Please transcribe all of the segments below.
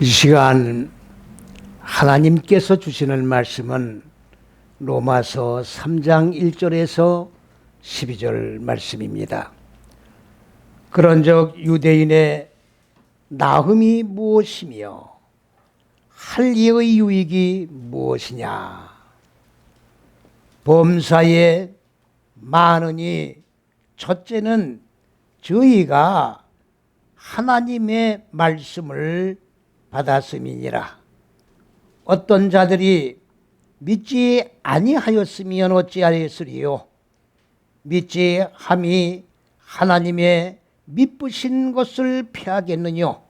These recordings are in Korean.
이 시간 하나님께서 주시는 말씀은 로마서 3장 1절에서 12절 말씀입니다. 그런즉 유대인의 나음이 무엇이며 할례의 유익이 무엇이냐? 범사에 많으니 첫째는 저희가 하나님의 말씀을 받았음이니라. 어떤 자들이 믿지 아니하였으면 어찌하였으리요? 믿지 함이 하나님의 미쁘신 것을 피하겠느뇨?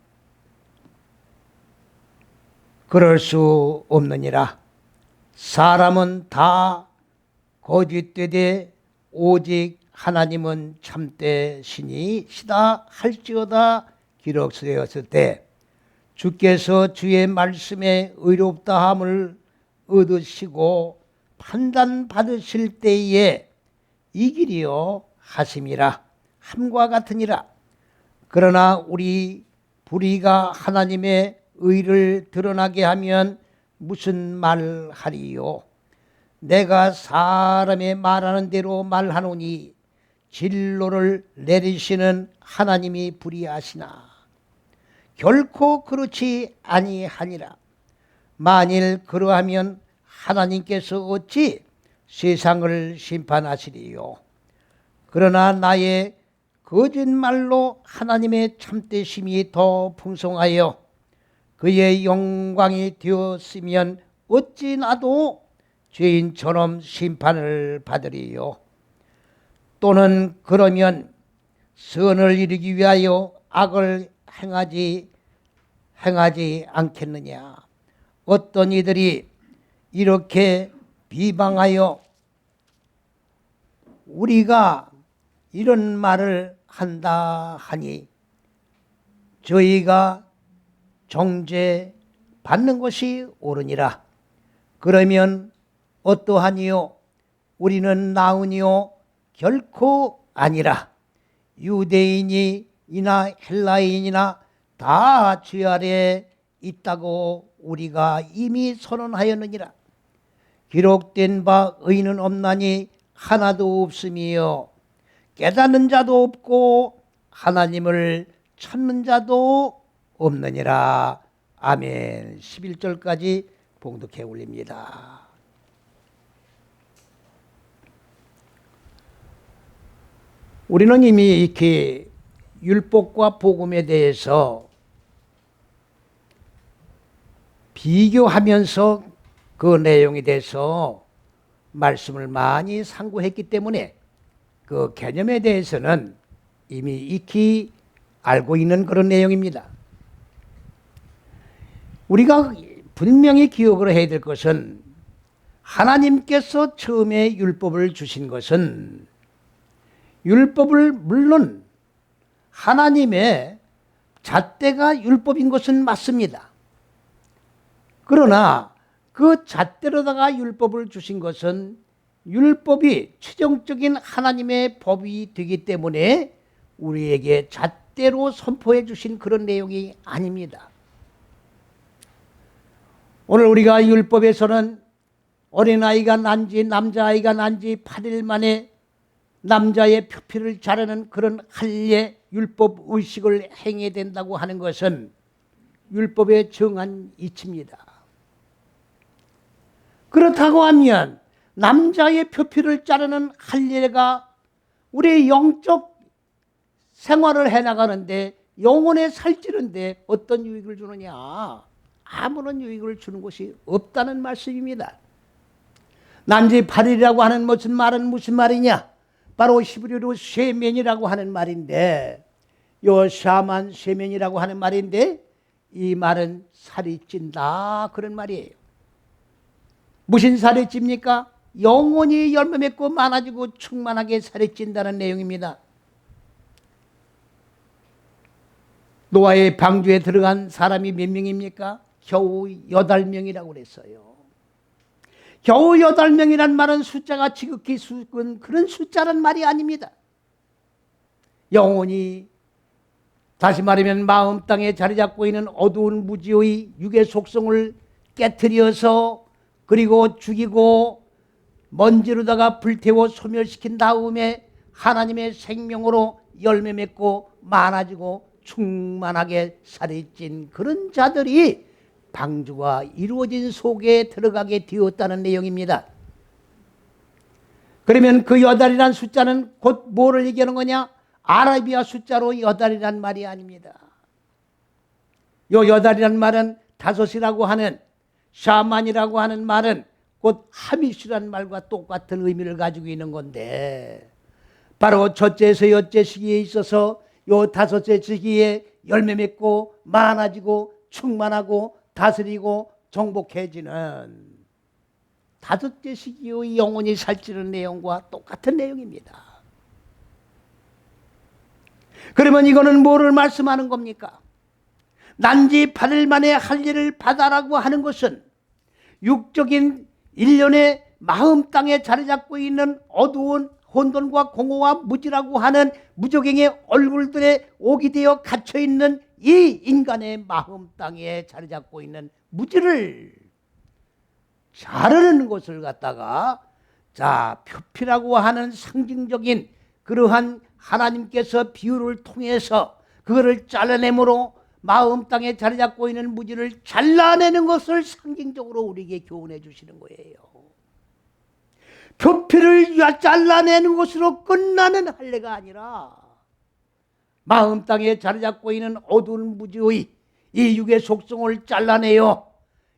그럴 수 없느니라. 사람은 다 거짓되되 오직 하나님은 참되시니시다 할지어다 기록되었을 때 주께서 주의 말씀에 의롭다함을 얻으시고 판단받으실 때에 이기리요 하심이라 함과 같으니라. 그러나 우리 불의가 하나님의 의를 드러나게 하면 무슨 말하리요? 내가 사람의 말하는 대로 말하노니 진로를 내리시는 하나님이 불의하시나? 결코 그렇지 아니하니라. 만일 그러하면 하나님께서 어찌 세상을 심판하시리요? 그러나 나의 거짓말로 하나님의 참되심이 더 풍성하여 그의 영광이 되었으면 어찌 나도 죄인처럼 심판을 받으리요? 또는 그러면 선을 이루기 위하여 악을 행하지 않겠느냐? 어떤 이들이 이렇게 비방하여 우리가 이런 말을 한다 하니 저희가 정죄 받는 것이 옳으니라. 그러면 어떠하니요? 우리는 나으니요 결코 아니라. 유대인이나 헬라인이나 다 죄 아래 있다고 우리가 이미 선언하였느니라. 기록된 바 의는 없나니 하나도 없으며 깨닫는 자도 없고 하나님을 찾는 자도 없느니라. 아멘. 11절까지 봉독해 올립니다. 우리는 이미 이렇게 율법과 복음에 대해서 비교하면서 그 내용에 대해서 말씀을 많이 상고했기 때문에 그 개념에 대해서는 이미 익히 알고 있는 그런 내용입니다. 우리가 분명히 기억을 해야 될 것은 하나님께서 처음에 율법을 주신 것은 율법을 물론 하나님의 잣대가 율법인 것은 맞습니다. 그러나 그 잣대로다가 율법을 주신 것은 율법이 최종적인 하나님의 법이 되기 때문에 우리에게 잣대로 선포해 주신 그런 내용이 아닙니다. 오늘 우리가 율법에서는 어린아이가 난지 남자아이가 난지 8일 만에 남자의 표피를 자르는 그런 할례 율법 의식을 행해야 된다고 하는 것은 율법의 정한 이치입니다. 그렇다고 하면 남자의 표피를 자르는 할례가 우리의 영적 생활을 해나가는데 영혼에 살찌는데 어떤 유익을 주느냐? 아무런 유익을 주는 것이 없다는 말씀입니다. 난지 8일이라고 하는 무슨 말은 무슨 말이냐? 바로 히브리어로 쉐면이라고 하는 말인데 요 샤만 쉐면이라고 하는 말인데 이 말은 살이 찐다 그런 말이에요. 무슨 살이 찝니까? 영혼이 열매 맺고 많아지고 충만하게 살이 찐다는 내용입니다. 노아의 방주에 들어간 사람이 몇 명입니까? 겨우 8명이라고 그랬어요. 겨우 8명이란 말은 숫자가 지극히 적은 그런 숫자란 말이 아닙니다. 영혼이 다시 말하면 마음 땅에 자리 잡고 있는 어두운 무지의 육의 속성을 깨트려서 그리고 죽이고 먼지로다가 불태워 소멸시킨 다음에 하나님의 생명으로 열매 맺고 많아지고 충만하게 살이 찐 그런 자들이 방주가 이루어진 속에 들어가게 되었다는 내용입니다. 그러면 그 여달이란 숫자는 곧 뭐를 얘기하는 거냐? 아라비아 숫자로 여달이란 말이 아닙니다. 요 여달이란 말은 다섯이라고 하는 샤만이라고 하는 말은 곧 하미시란 말과 똑같은 의미를 가지고 있는 건데 바로 첫째에서 여째 시기에 있어서 요 다섯째 시기에 열매 맺고 많아지고 충만하고 다스리고 정복해지는 다섯째 시기의 영혼이 살찌는 내용과 똑같은 내용입니다. 그러면 이거는 뭐를 말씀하는 겁니까? 난지 8일 만에 할 일을 받아라고 하는 것은 육적인 일련의 마음 땅에 자리 잡고 있는 어두운 혼돈과 공허와 무지라고 하는 무적행의 얼굴들에 오기되어 갇혀있는 이 인간의 마음 땅에 자리 잡고 있는 무지를 자르는 것을 갖다가 표피라고 하는 상징적인 그러한 하나님께서 비유를 통해서 그거를 잘라내므로 마음 땅에 자리 잡고 있는 무지를 잘라내는 것을 상징적으로 우리에게 교훈해 주시는 거예요. 표피를 잘라내는 것으로 끝나는 할례가 아니라 마음 땅에 자리 잡고 있는 어두운 무지의 이 육의 속성을 잘라내요.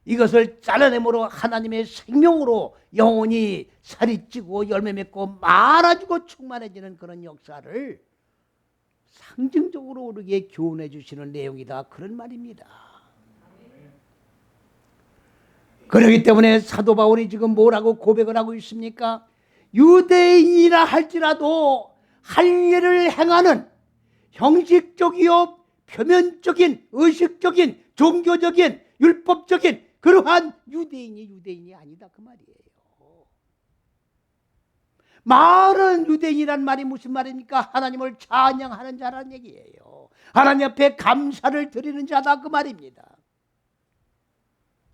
이것을 잘라내므로 하나님의 생명으로 영혼이 살이 찌고 열매 맺고 많아지고 충만해지는 그런 역사를 상징적으로 우리에게 교훈해 주시는 내용이다. 그런 말입니다. 그렇기 때문에 사도 바울이 지금 뭐라고 고백을 하고 있습니까? 유대인이라 할지라도 할례를 행하는 형식적이요 표면적인 의식적인 종교적인 율법적인 그러한 유대인이 아니다 그 말이에요. 말은 유대인이란 말이 무슨 말입니까? 하나님을 찬양하는 자라는 얘기예요. 하나님 앞에 감사를 드리는 자다 그 말입니다.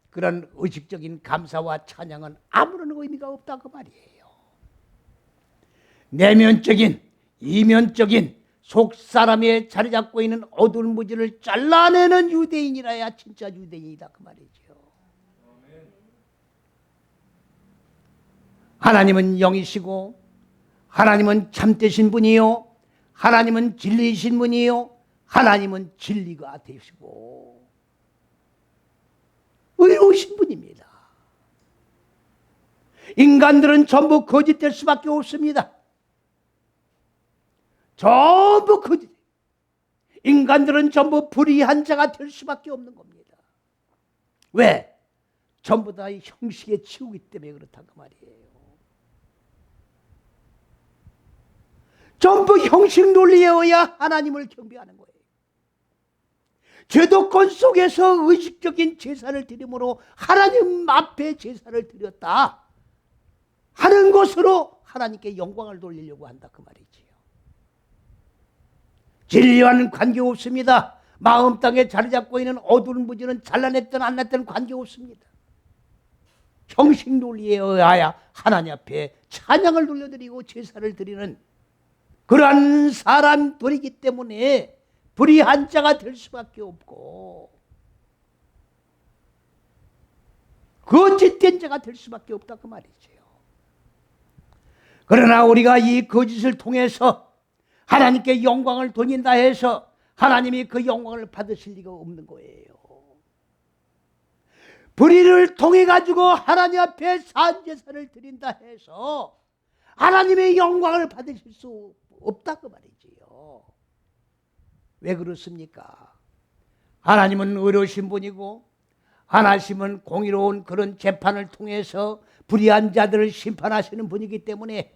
그런 의식적인 감사와 찬양은 아무런 의미가 없다 그 말이에요. 내면적인 이면적인 속사람에 자리 잡고 있는 어두운 무지를 잘라내는 유대인이라야 진짜 유대인이다 그 말이죠. 하나님은 영이시고 하나님은 참되신 분이요 하나님은 진리이신 분이요 하나님은 진리가 되시고 의로우신 분입니다. 인간들은 전부 거짓될 수밖에 없습니다. 전부 거짓. 인간들은 전부 불의한 자가 될 수밖에 없는 겁니다. 왜? 전부 다 형식에 치우기 때문에 그렇다고 말이에요. 전부 형식 논리에 의해 하나님을 경배하는 거예요. 제도권 속에서 의식적인 제사를 드림으로 하나님 앞에 제사를 드렸다 하는 것으로 하나님께 영광을 돌리려고 한다 그 말이지요. 진리와는 관계없습니다. 마음 땅에 자리 잡고 있는 어두운 무지는 잘라냈든 안 냈든 관계없습니다. 형식 논리에 의하여 하나님 앞에 찬양을 돌려드리고 제사를 드리는 그러한 사람들이기 때문에 불의한 자가 될 수밖에 없고 거짓된 자가 될 수밖에 없다 그 말이죠. 그러나 우리가 이 거짓을 통해서 하나님께 영광을 돌린다 해서 하나님이 그 영광을 받으실 리가 없는 거예요. 불의를 통해 가지고 하나님 앞에 산제사를 드린다 해서 하나님의 영광을 받으실 수 없다 그 말이지요. 왜 그렇습니까? 하나님은 의로우신 분이고 하나님은 공의로운 그런 재판을 통해서 불의한 자들을 심판하시는 분이기 때문에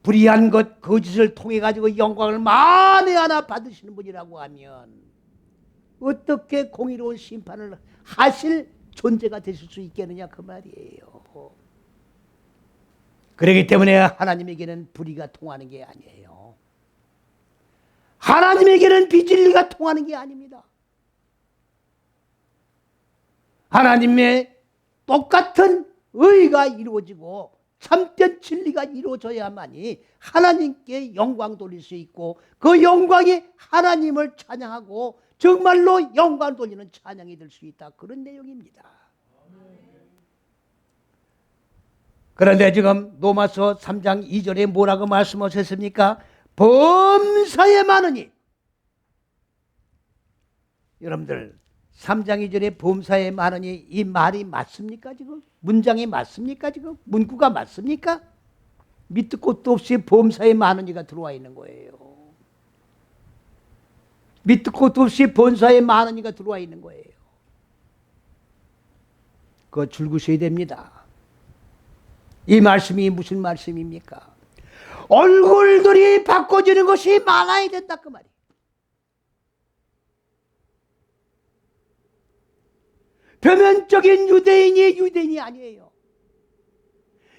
불의한 것 거짓을 통해 가지고 영광을 만에 하나 받으시는 분이라고 하면 어떻게 공의로운 심판을 하실 존재가 되실 수 있겠느냐 그 말이에요. 그렇기 때문에 하나님에게는 불의가 통하는 게 아니에요. 하나님에게는 비진리가 통하는 게 아닙니다. 하나님의 똑같은 의가 이루어지고 참된 진리가 이루어져야만이 하나님께 영광 돌릴 수 있고, 그 영광이 하나님을 찬양하고 정말로 영광 돌리는 찬양이 될 수 있다, 그런 내용입니다. 그런데 지금 로마서 3장 2절에 뭐라고 말씀하셨습니까? 범사에 많으니. 여러분들 3장 2절에 범사에 많으니, 이 말이 맞습니까? 지금 문장이 맞습니까? 지금 문구가 맞습니까? 밑도 끝도 없이 범사에 많으니가 들어와 있는 거예요. 밑도 끝도 없이 범사에 많으니가 들어와 있는 거예요. 그거 줄구셔야 됩니다. 이 말씀이 무슨 말씀입니까? 얼굴들이 바꿔지는 것이 많아야 된다, 그 말이에요. 표면적인 유대인이 유대인이 아니에요.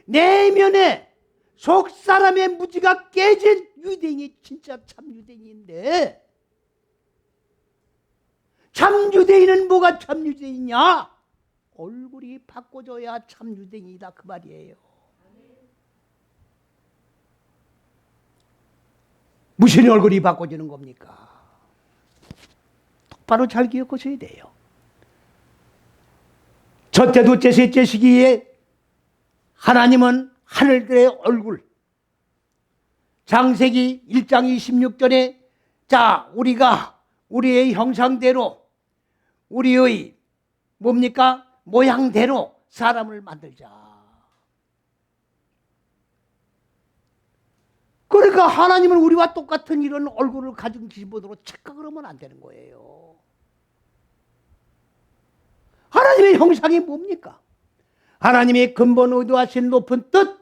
내면에 속 사람의 무지가 깨진 유대인이 진짜 참 유대인인데, 참 유대인은 뭐가 참 유대인이냐? 얼굴이 바꿔져야 참 유대인이다, 그 말이에요. 무슨 얼굴이 바꿔지는 겁니까? 똑바로 잘 기억하셔야 돼요. 첫째, 둘째, 셋째 시기에 하나님은 하늘들의 얼굴, 창세기 1장 26절에 자, 우리가 우리의 형상대로, 우리의 뭡니까? 모양대로 사람을 만들자. 그러니까 하나님은 우리와 똑같은 이런 얼굴을 가진 기본으로 착각을 하면 안 되는 거예요. 하나님의 형상이 뭡니까? 하나님이 근본 의도하신 높은 뜻,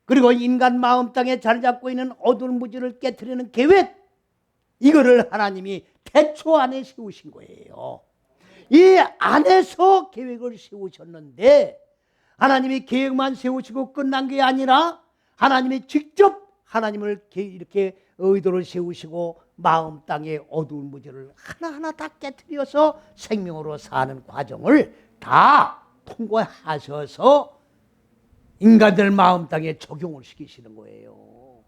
그리고 인간 마음 땅에 자리 잡고 있는 어두운 무지를 깨트리는 계획, 이거를 하나님이 태초 안에 세우신 거예요. 이 안에서 계획을 세우셨는데, 하나님이 계획만 세우시고 끝난 게 아니라 하나님이 직접 하나님을 이렇게 의도를 세우시고 마음 땅의 어두운 무지를 하나하나 다 깨트려서 생명으로 사는 과정을 다 통과하셔서 인간들 마음 땅에 적용을 시키시는 거예요.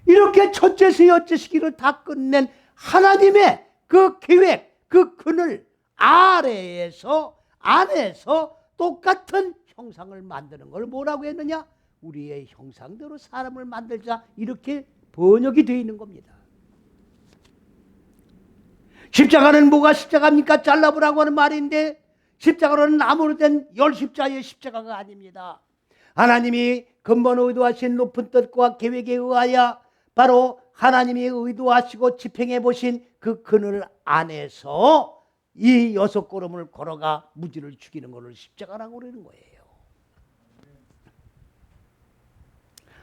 이렇게 첫째서 여째 시기를 다 끝낸 하나님의 그 계획, 그 그늘 아래에서, 안에서 똑같은 형상을 만드는 걸 뭐라고 했느냐? 우리의 형상대로 사람을 만들자, 이렇게 번역이 되어 있는 겁니다. 십자가는 뭐가 십자가입니까? 잘라보라고 하는 말인데, 십자가로는 나무로 된 열십자의 십자가가 아닙니다. 하나님이 근본 의도하신 높은 뜻과 계획에 의하여 바로 하나님이 의도하시고 집행해 보신 그 그늘 안에서 이 6걸음을 걸어가 무지를 죽이는 것을 십자가라고 그러는 거예요.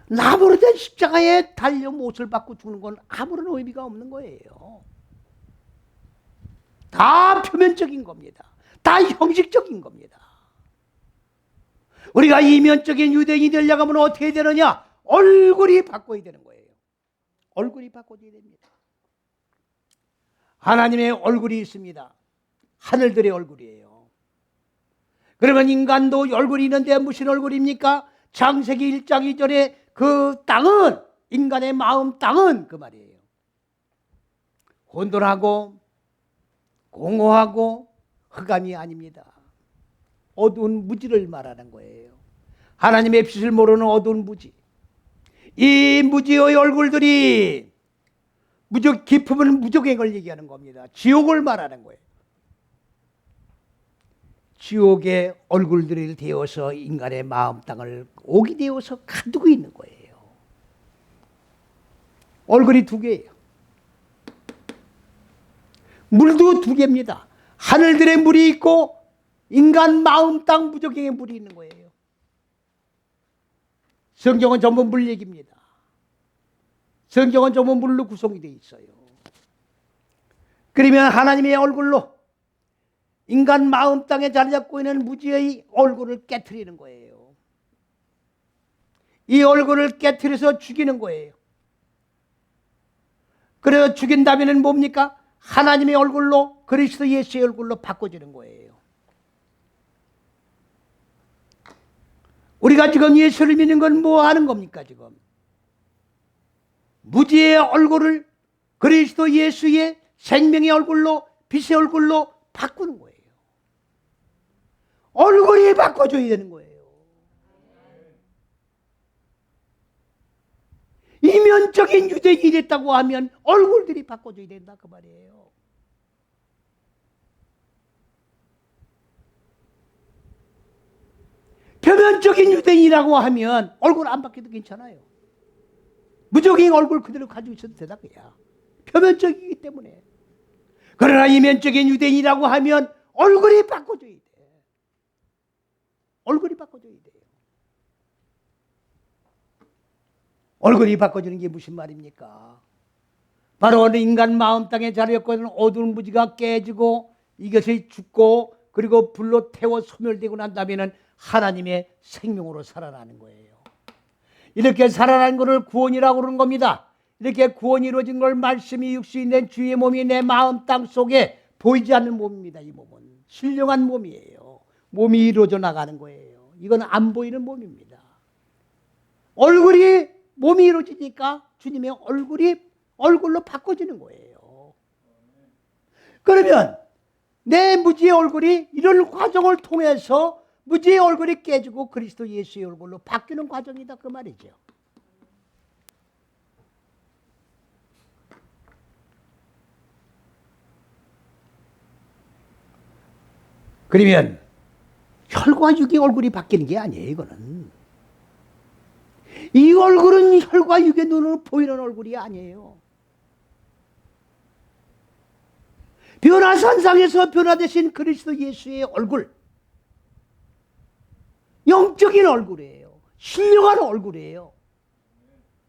나무로 된 십자가에 달려 못을 받고 죽는 건 아무런 의미가 없는 거예요. 다 표면적인 겁니다. 다 형식적인 겁니다. 우리가 이면적인 유대인이 되려고 하면 어떻게 되느냐? 얼굴이 바꿔야 되는 거예요. 얼굴이 바꿔야 됩니다. 하나님의 얼굴이 있습니다. 하늘들의 얼굴이에요. 그러면 인간도 얼굴이 있는데 무슨 얼굴입니까? 창세기 1장 2절에 그 땅은, 인간의 마음 땅은 그 말이에요. 혼돈하고 공허하고 흑암이 아닙니다. 어두운 무지를 말하는 거예요. 하나님의 빛을 모르는 어두운 무지. 이 무지의 얼굴들이 무적 깊으면 무적행을 얘기하는 겁니다. 지옥을 말하는 거예요. 지옥의 얼굴들이 되어서 인간의 마음 땅을 옥이 되어서 가두고 있는 거예요. 얼굴이 두 개예요. 물도 두 개입니다. 하늘들의 물이 있고 인간 마음 땅 무적행의 물이 있는 거예요. 성경은 전부 물 얘기입니다. 성경은 전부 물로 구성이 되어 있어요. 그러면 하나님의 얼굴로 인간 마음 땅에 자리 잡고 있는 무지의 얼굴을 깨트리는 거예요. 이 얼굴을 깨트려서 죽이는 거예요. 그래서 죽인다면 뭡니까? 하나님의 얼굴로, 그리스도 예수의 얼굴로 바꿔주는 거예요. 우리가 지금 예수를 믿는 건 뭐 하는 겁니까? 지금 무지의 얼굴을 그리스도 예수의 생명의 얼굴로, 빛의 얼굴로 바꾸는 거예요. 얼굴이 바꿔줘야 되는 거예요. 이면적인 유대인이 됐다고 하면 얼굴들이 바꿔줘야 된다 그 말이에요. 표면적인 유대인이라고 하면 얼굴 안 바뀌어도 괜찮아요. 무적인 얼굴 그대로 가지고 있어도 되다 그야. 표면적이기 때문에. 그러나 이면적인 유대인이라고 하면 얼굴이 바꿔줘야 돼. 얼굴이 바꿔줘야 돼요. 얼굴이 바꿔주는 게 무슨 말입니까? 바로 인간 마음 땅에 자리였거든 어두운 무지가 깨지고 이것이 죽고 그리고 불로 태워 소멸되고 난 다음에는 하나님의 생명으로 살아나는 거예요. 이렇게 살아나는 것을 구원이라고 그러는 겁니다. 이렇게 구원이 이루어진 걸 말씀이 육신이 된 주의 몸이 내 마음 땅 속에 보이지 않는 몸입니다. 이 몸은 신령한 몸이에요. 몸이 이루어져 나가는 거예요. 이건 안 보이는 몸입니다. 얼굴이 몸이 이루어지니까 주님의 얼굴로 바꿔지는 거예요. 그러면 내 무지의 얼굴이 이런 과정을 통해서 무지의 얼굴이 깨지고 그리스도 예수의 얼굴로 바뀌는 과정이다 그 말이죠. 그러면 혈과 육의 얼굴이 바뀌는 게 아니에요. 이거는 이 얼굴은 혈과 육의 눈으로 보이는 얼굴이 아니에요. 변화산상에서 변화되신 그리스도 예수의 얼굴, 영적인 얼굴이에요. 신령한 얼굴이에요.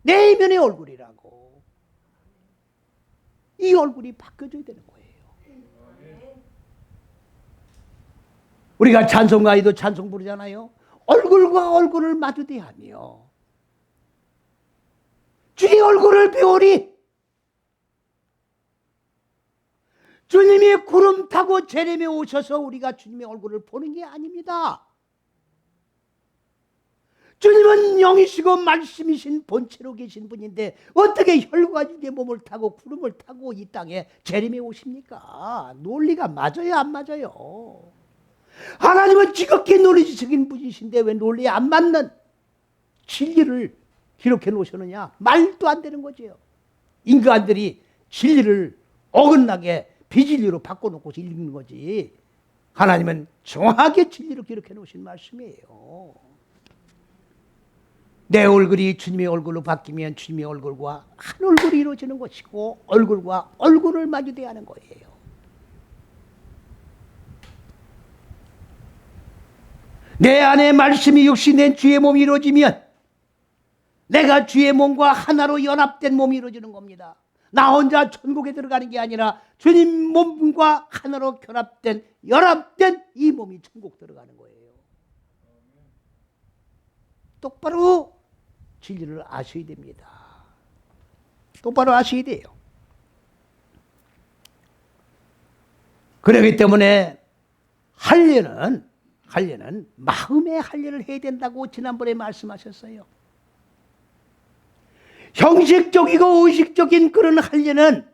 내면의 얼굴이라고. 이 얼굴이 바뀌어져야 되는 거예요. 우리가 찬송가에도 찬송 부르잖아요. 얼굴과 얼굴을 마주 대하며 주의 얼굴을 배우리. 주님이 구름 타고 제림에 오셔서 우리가 주님의 얼굴을 보는 게 아닙니다. 주님은 영이시고 말씀이신 본체로 계신 분인데 어떻게 혈과 육의 몸을 타고 구름을 타고 이 땅에 제림에 오십니까? 논리가 맞아요, 안 맞아요? 하나님은 지극히 논리적인 분이신데 왜 논리에 안 맞는 진리를 기록해 놓으셨느냐? 말도 안 되는 거죠. 인간들이 진리를 어긋나게 비진리로 바꿔놓고 읽는 거지. 하나님은 정확하게 진리로 기록해 놓으신 말씀이에요. 내 얼굴이 주님의 얼굴로 바뀌면 주님의 얼굴과 한 얼굴이 이루어지는 것이고 얼굴과 얼굴을 마주 대하는 거예요. 내 안에 말씀이 육신된 주의 몸이 이루어지면 내가 주의 몸과 하나로 연합된 몸이 이루어지는 겁니다. 나 혼자 천국에 들어가는 게 아니라 주님 몸과 하나로 연합된 이 몸이 천국 들어가는 거예요. 똑바로 진리를 아셔야 됩니다. 똑바로 아셔야 돼요. 그렇기 때문에 할례는 마음의 할례를 해야 된다고 지난번에 말씀하셨어요. 형식적이고 의식적인 그런 할례는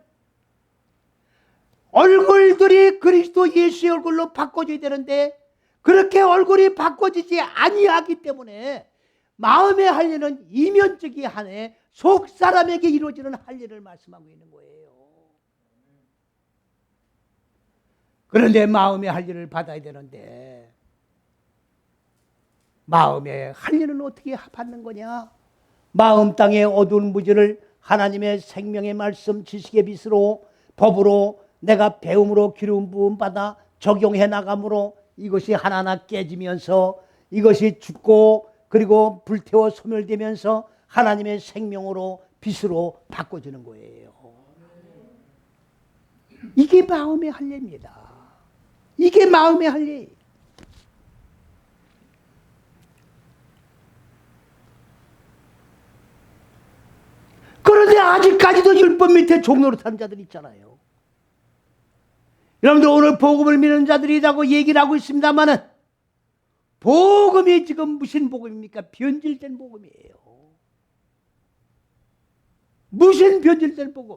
얼굴들이 그리스도 예수의 얼굴로 바꿔줘야 되는데 그렇게 얼굴이 바꿔지지 아니하기 때문에 마음의 할례는 이면적이 하네 속 사람에게 이루어지는 할례를 말씀하고 있는 거예요. 그런데 마음의 할례를 받아야 되는데 마음의 할례는 어떻게 받는 거냐? 마음 땅의 어두운 무지를 하나님의 생명의 말씀 지식의 빛으로 법으로 내가 배움으로 기름 부음 받아 적용해 나감으로 이것이 하나하나 깨지면서 이것이 죽고 그리고 불태워 소멸되면서 하나님의 생명으로 빛으로 바꿔주는 거예요. 이게 마음의 할례입니다. 이게 마음의 할례. 그런데 아직까지도 율법 밑에 종노릇하는 자들이 있잖아요. 여러분들 오늘 복음을 믿는 자들이라고 얘기를 하고 있습니다만은 복음이 지금 무슨 복음입니까? 변질된 복음이에요. 무슨 변질된 복음?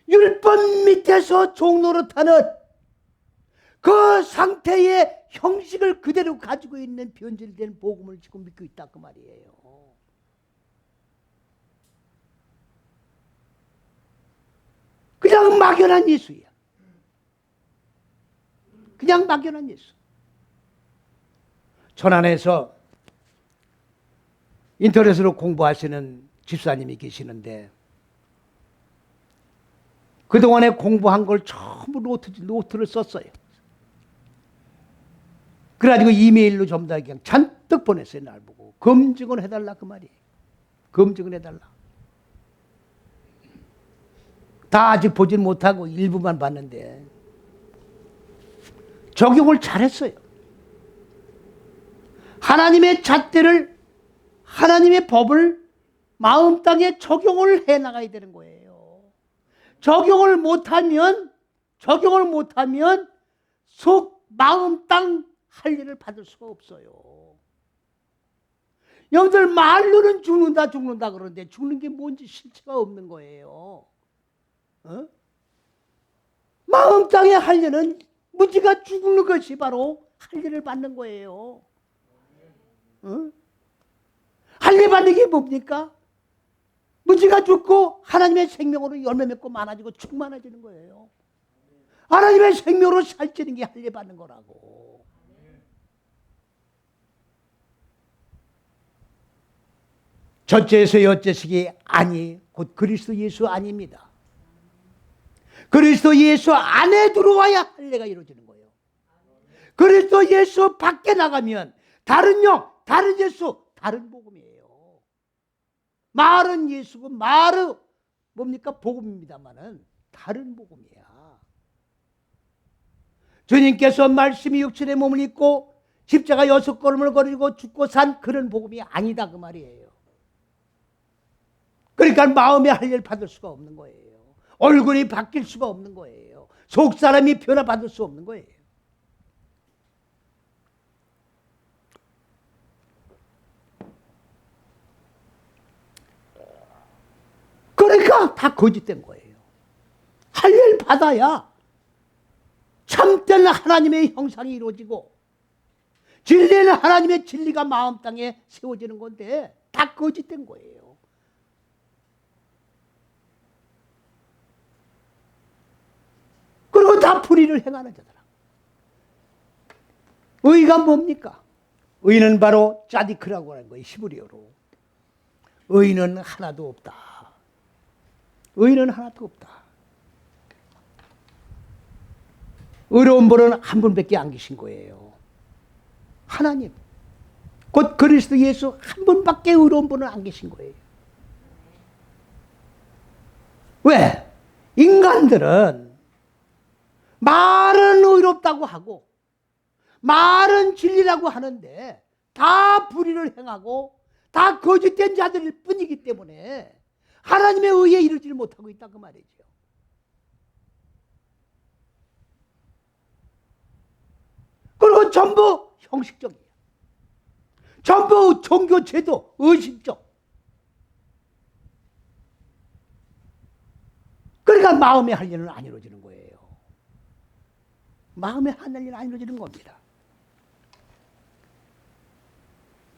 율법 밑에서 종노릇하는 그 상태의 형식을 그대로 가지고 있는 변질된 복음을 지금 믿고 있다 그 말이에요. 그냥 막연한 예수야. 그냥 막연한 예수. 천안에서 인터넷으로 공부하시는 집사님이 계시는데 그동안에 공부한 걸 전부 노트를 썼어요. 그래가지고 이메일로 전부 다 그냥 잔뜩 보냈어요. 날 보고 검증을 해달라 그 말이에요. 검증을 해달라. 다 아직 보진 못하고 일부만 봤는데 적용을 잘했어요. 하나님의 잣대를, 하나님의 법을 마음 땅에 적용을 해나가야 되는 거예요. 적용을 못하면 속 마음 땅 할례를 받을 수가 없어요. 여러분들 말로는 죽는다 그러는데 죽는 게 뭔지 실체가 없는 거예요. 마음 땅의 할례는 무지가 죽는 것이 바로 할례를 받는 거예요. 할례 받는 게 뭡니까? 무지가 죽고 하나님의 생명으로 열매 맺고 많아지고 충만해지는 거예요. 하나님의 생명으로 살찌는 게 할례 받는 거라고. 첫째에서 여째식이 아니 곧 그리스도 예수 아닙니다. 그리스도 예수 안에 들어와야 할례가 이루어지는 거예요. 그리스도 예수 밖에 나가면 다른 영, 다른 예수, 다른 복음이에요. 말은 예수고 말은 뭡니까? 복음입니다만은 다른 복음이야. 주님께서 말씀이 육신의 몸을 입고 십자가 6걸음을 거리고 죽고 산 그런 복음이 아니다 그 말이에요. 그러니까 마음의 할례를 받을 수가 없는 거예요. 얼굴이 바뀔 수가 없는 거예요. 속사람이 변화받을 수 없는 거예요. 그러니까 다 거짓된 거예요. 할례를 받아야 참된 하나님의 형상이 이루어지고 진리는 하나님의 진리가 마음 땅에 세워지는 건데 다 거짓된 거예요. 그리고 다 불의를 행하는 자들. 의가 뭡니까? 의는 바로 짜디크라고 하는 거예요. 히브리어로. 의는 하나도 없다. 의는 하나도 없다. 의로운 분은 한 분밖에 안 계신 거예요. 하나님. 곧 그리스도 예수 한 분밖에 의로운 분은 안 계신 거예요. 왜? 인간들은 말은 의롭다고 하고 말은 진리라고 하는데 다 불의를 행하고 다 거짓된 자들일 뿐이기 때문에 하나님의 의에 이르지를 못하고 있다 그 말이죠. 그리고 전부 형식적이야. 전부 종교 제도 의식적. 그러니까 마음의 할례는 안 이루어지는 거예요. 마음의 할례는 안 이루어지는 겁니다.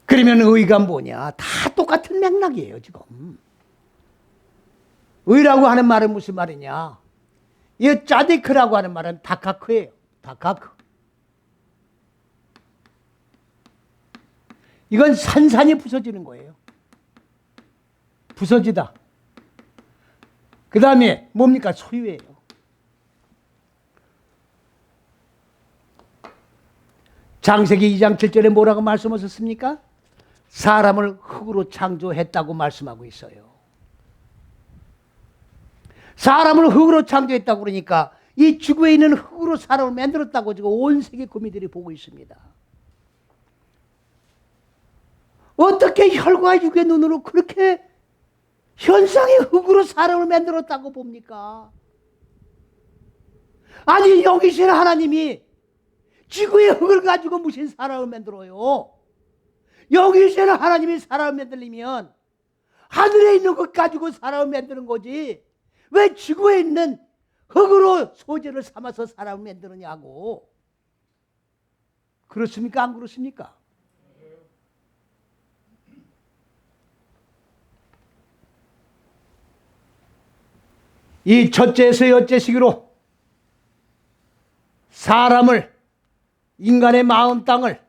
그러면 의가 뭐냐? 다 똑같은 맥락이에요 지금. 의라고 하는 말은 무슨 말이냐? 이 짜디크라고 하는 말은 다카크예요. 다카크. 이건 산산이 부서지는 거예요. 부서지다. 그 다음에 뭡니까? 소유예요. 창세기 2장 7절에 뭐라고 말씀하셨습니까? 사람을 흙으로 창조했다고 말씀하고 있어요. 사람을 흙으로 창조했다고 그러니까 이 지구에 있는 흙으로 사람을 만들었다고 지금 온 세계 국민들이 보고 있습니다. 어떻게 혈과 육의 눈으로 그렇게 현상의 흙으로 사람을 만들었다고 봅니까? 아니, 여기 계신 하나님이 지구의 흙을 가지고 무슨 사람을 만들어요? 여기 계신 하나님이 사람을 만들려면 하늘에 있는 것 가지고 사람을 만드는 거지, 왜 지구에 있는 흙으로 소재를 삼아서 사람을 만드느냐고. 그렇습니까? 안 그렇습니까? 이 첫째에서 여째시기로 사람을, 인간의 마음 땅을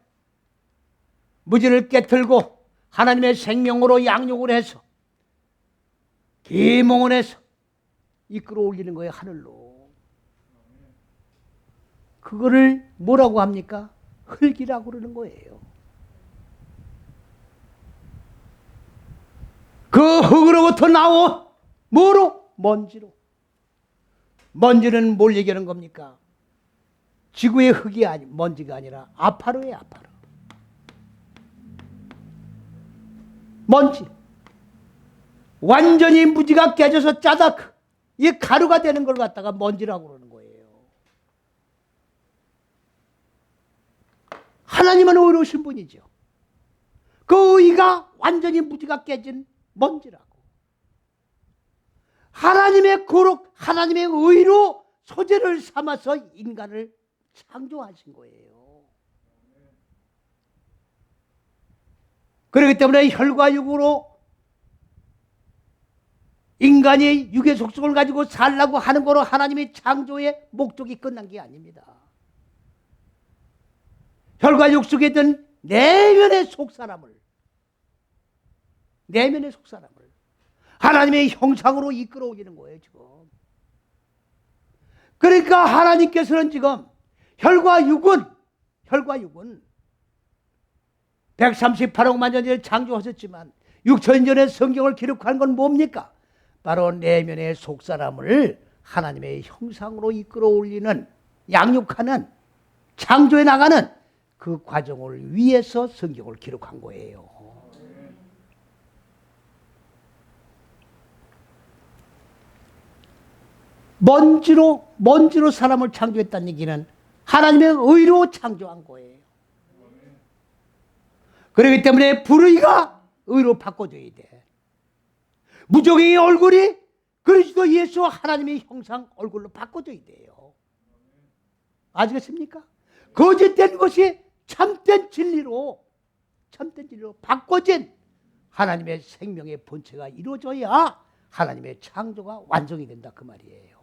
무지를 깨틀고 하나님의 생명으로 양육을 해서 계몽을 해서 이끌어 올리는 거예요, 하늘로. 그거를 뭐라고 합니까? 흙이라고 그러는 거예요. 그 흙으로부터 나온 뭐로? 먼지로. 먼지는 뭘 얘기하는 겁니까? 지구의 흙이 먼지가 아니라 아파로예요, 아파로. 먼지. 완전히 무지가 깨져서 짜다 이 가루가 되는 걸 갖다가 먼지라고 그러는 거예요. 하나님은 의로우신 분이죠. 그 의가 완전히 무지가 깨진 먼지라고. 하나님의 거룩, 하나님의 의로 소재를 삼아서 인간을 창조하신 거예요. 그렇기 때문에 혈과 육으로 인간이 육의 속성을 가지고 살라고 하는 거로 하나님의 창조의 목적이 끝난 게 아닙니다. 혈과 육 속에 있던 내면의 속사람을 하나님의 형상으로 이끌어 오기는 거예요, 지금. 그러니까 하나님께서는 지금 혈과 육은 138억만 년 전에 창조하셨지만 6천 전에 성경을 기록한 건 뭡니까? 바로 내면의 속사람을 하나님의 형상으로 이끌어 올리는, 양육하는, 창조해 나가는 그 과정을 위해서 성경을 기록한 거예요. 먼지로 사람을 창조했다는 얘기는 하나님의 의로 창조한 거예요. 그렇기 때문에 불의가 의로 바꿔줘야 돼. 무정의 얼굴이 그리스도 예수 하나님의 형상 얼굴로 바꿔줘야 돼요. 아시겠습니까? 거짓된 것이 참된 진리로 바꿔진 하나님의 생명의 본체가 이루어져야 하나님의 창조가 완성이 된다, 그 말이에요.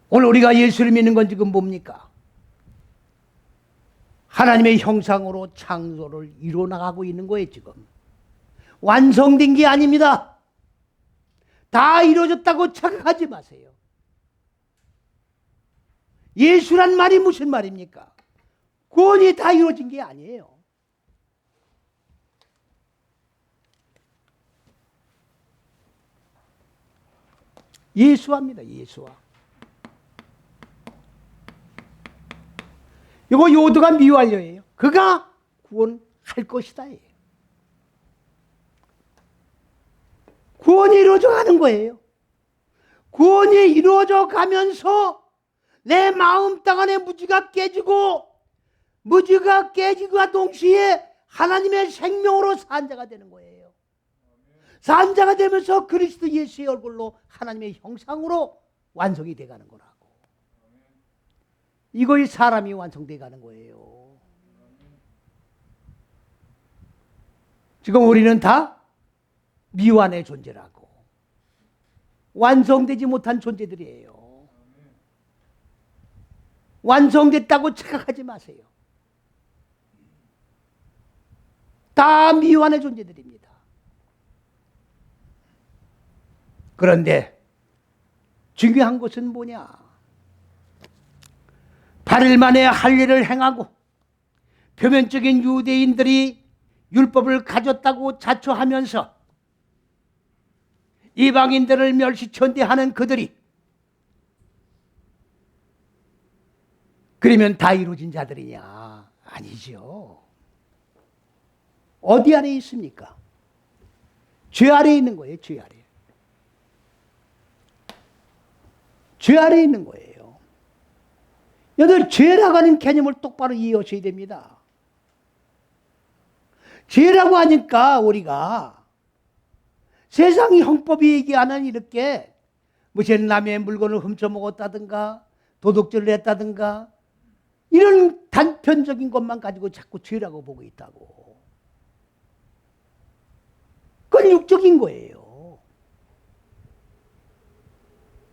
오늘 우리가 예수를 믿는 건 지금 뭡니까? 하나님의 형상으로 창조를 이루어나가고 있는 거예요, 지금. 완성된 게 아닙니다. 다 이루어졌다고 착각하지 마세요. 예수란 말이 무슨 말입니까? 구원이 다 이루어진 게 아니에요. 예수화입니다, 예수화. 이거 요도가 미완료예요. 그가 구원할 것이다. 구원이 이루어져 가는 거예요. 구원이 이루어져 가면서 내 마음 땅 안에 무지가 깨지고 동시에 하나님의 생명으로 산자가 되는 거예요. 산자가 되면서 그리스도 예수의 얼굴로 하나님의 형상으로 완성이 돼가는 거라고. 이거의 사람이 완성돼 가는 거예요. 지금 우리는 다 미완의 존재라고. 완성되지 못한 존재들이에요. 완성됐다고 착각하지 마세요. 다 미완의 존재들입니다. 그런데 중요한 것은 뭐냐? 8일 만에 할례를 행하고 표면적인 유대인들이 율법을 가졌다고 자초하면서 이방인들을 멸시천대하는 그들이 그러면 다 이루어진 자들이냐? 아니죠. 어디 안에 있습니까? 죄 아래에 있는 거예요. 죄 아래. 죄 아래에 있는 거예요. 여러분, 죄라고 하는 개념을 똑바로 이해하셔야 됩니다. 죄라고 하니까 우리가 세상의 형법이 얘기하는 이렇게 무슨 남의 물건을 훔쳐먹었다든가 도둑질을 했다든가 이런 단편적인 것만 가지고 자꾸 죄라고 보고 있다고. 그건 육적인 거예요.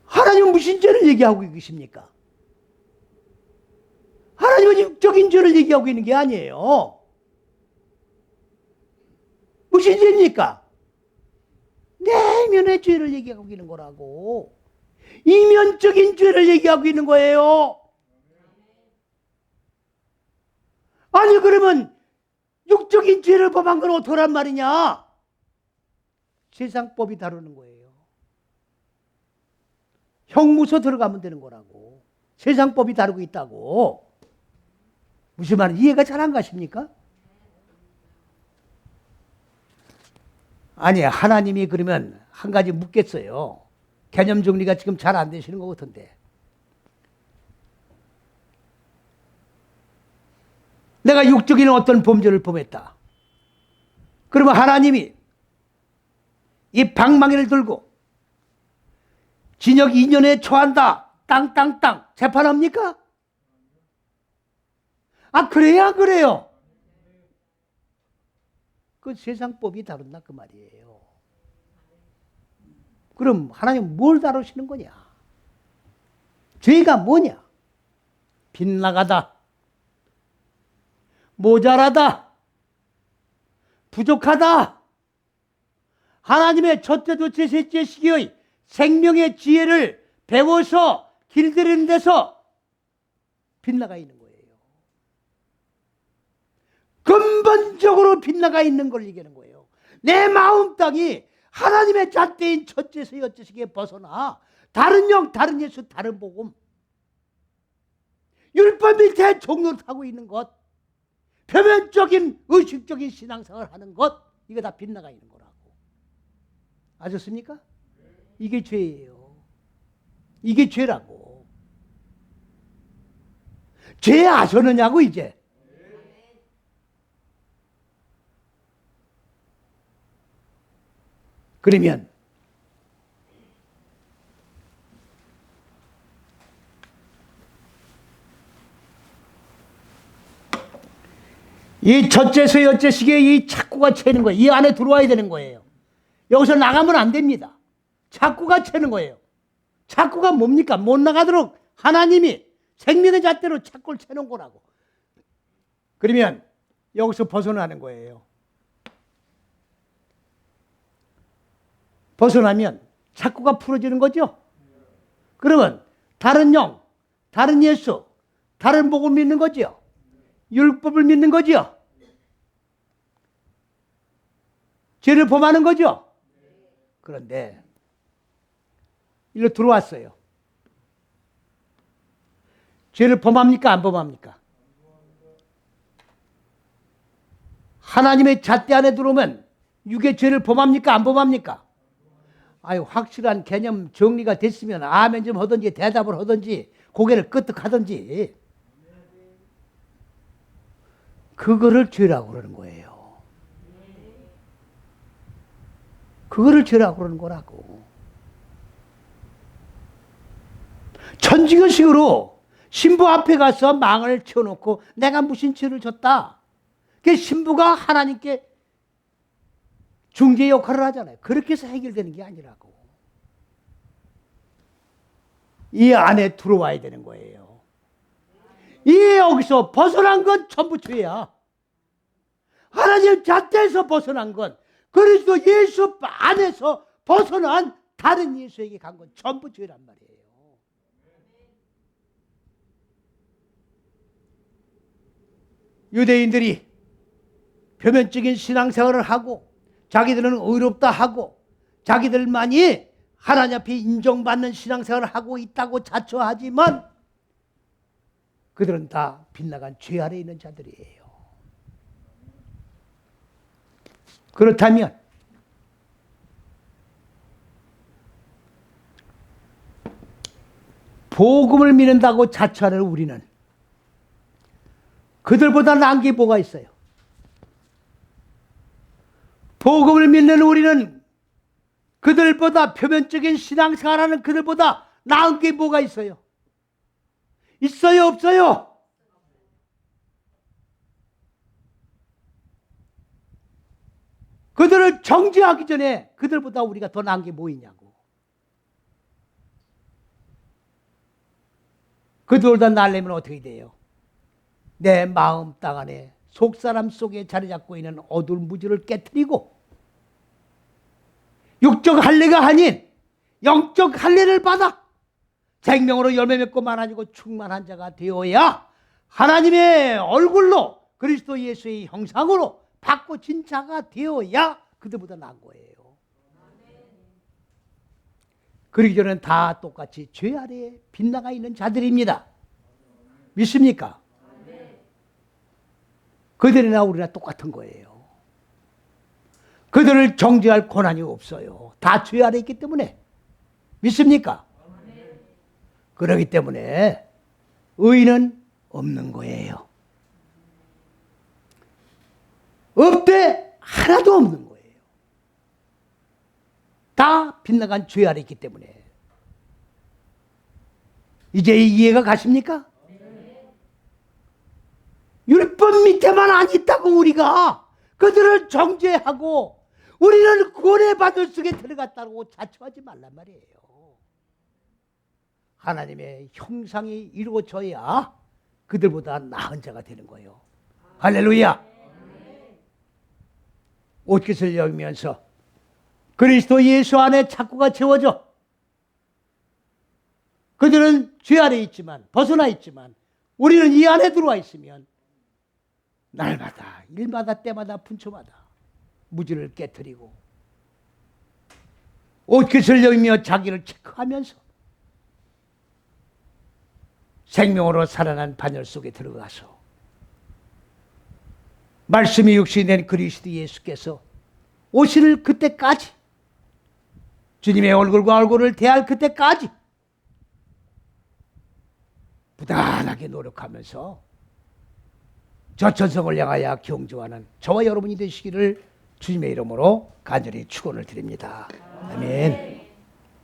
하나님은 무슨 죄를 얘기하고 계십니까? 하나님은 육적인 죄를 얘기하고 있는 게 아니에요. 무슨 죄입니까? 내면의 죄를 얘기하고 있는 거라고. 이면적인 죄를 얘기하고 있는 거예요. 아니 그러면 육적인 죄를 범한 건 어떡란 말이냐? 세상법이 다루는 거예요. 형무소 들어가면 되는 거라고. 세상법이 다루고 있다고. 무슨 말인지 이해가 잘 안 가십니까? 아니 하나님이 그러면 한 가지 묻겠어요. 개념 정리가 지금 잘 안 되시는 것 같은데. 내가 육적인 어떤 범죄를 범했다. 그러면 하나님이 이 방망이를 들고 징역 2년에 처한다. 땅땅땅 재판합니까? 아 그래야 안 그래요? 그 세상법이 다룬다 그 말이에요. 그럼 하나님 뭘 다루시는 거냐? 죄가 뭐냐? 빗나가다, 모자라다, 부족하다. 하나님의 첫째, 둘째, 셋째 시기의 생명의 지혜를 배워서 길들이는 데서 빗나가 있는 거예요. 근본적으로 빗나가 있는 걸 얘기하는 거예요. 내 마음 땅이 하나님의 잣대인 첫째에서 여째식에 벗어나 다른 영, 다른 예수, 다른 복음 율법 밑에 종로를 타고 있는 것, 표면적인 의식적인 신앙생활을 하는 것, 이거 다 빗나가 있는 거라고. 아셨습니까? 이게 죄예요. 이게 죄라고. 죄 아셨느냐고 이제. 그러면 이 첫째서 여째식에 이 착구가 채는 거예요. 이 안에 들어와야 되는 거예요. 여기서 나가면 안 됩니다. 착구가 채는 거예요. 착구가 뭡니까? 못 나가도록 하나님이 생명의 잣대로 착구를 채놓은 거라고. 그러면 여기서 벗어나는 거예요. 벗어나면 착구가 풀어지는 거죠. 그러면 다른 영, 다른 예수, 다른 복음 믿는 거죠. 율법을 믿는 거죠. 죄를 범하는 거죠. 그런데 일로 들어왔어요. 죄를 범합니까? 안 범합니까? 하나님의 잣대 안에 들어오면 육의 죄를 범합니까? 안 범합니까? 아유, 확실한 개념 정리가 됐으면 아멘 좀 하든지 대답을 하든지 고개를 끄덕하든지 그거를 죄라고 그러는 거예요. 그거를 죄라고 그러는 거라고. 천지교식으로 신부 앞에 가서 망을 치워놓고 내가 무슨 죄를 졌다. 그 신부가 하나님께 중재 역할을 하잖아요. 그렇게 해서 해결되는 게 아니라고. 이 안에 들어와야 되는 거예요. 이 여기서 벗어난 건 전부 죄야. 하나님 잣대에서 벗어난 건, 그리스도 예수 안에서 벗어난 다른 예수에게 간 건 전부 죄란 말이에요. 유대인들이 표면적인 신앙생활을 하고 자기들은 의롭다 하고 자기들만이 하나님 앞에 인정받는 신앙생활을 하고 있다고 자처하지만 그들은 다 빗나간 죄 아래 있는 자들이에요. 그렇다면 복음을 믿는다고 자처하는 우리는 그들보다 나은 게 뭐가 있어요? 복음을 믿는 우리는 그들보다 표면적인 신앙생활하는 그들보다 나은 게 뭐가 있어요? 있어요, 없어요? 그들을 정죄하기 전에 그들보다 우리가 더 나은 게 뭐 있냐고. 그들보다 나으려면 어떻게 돼요? 내 마음 땅 안에 속사람 속에 자리 잡고 있는 어두운 무지를 깨트리고 육적 할례가 아닌 영적 할례를 받아 생명으로 열매 맺고 많아지고 충만한 자가 되어야 하나님의 얼굴로 그리스도 예수의 형상으로 바꿔진 자가 되어야 그들보다 나은 거예요. 그러기 전에는 다 똑같이 죄 아래에 빗나가 있는 자들입니다. 믿습니까? 그들이나 우리나 똑같은 거예요. 그들을 정죄할 권한이 없어요. 다 죄 아래 있기 때문에. 믿습니까? 그렇기 때문에 의는 없는 거예요. 없대 하나도 없는 거예요. 다 빗나간 죄 아래 있기 때문에. 이제 이해가 가십니까? 율법 밑에만 안 있다고 우리가 그들을 정죄하고 우리는 구원의 속에 들어갔다고 자처하지 말란 말이에요. 하나님의 형상이 이루어져야 그들보다 나은 자가 되는 거예요. 할렐루야. 옷깃을 열면서 그리스도 예수 안에 착고가 채워져 그들은 죄 아래 있지만 벗어나 있지만 우리는 이 안에 들어와 있으면 날마다 일마다 때마다 분초마다 무지를 깨트리고 옷깃을 열며 자기를 체크하면서 생명으로 살아난 반열 속에 들어가서 말씀이 육신이 된 그리스도 예수께서 오실 그때까지 주님의 얼굴과 얼굴을 대할 그때까지 부단하게 노력하면서 저천성을 향하여 경주하는 저와 여러분이 되시기를 주님의 이름으로 간절히 축원을 드립니다. 아멘.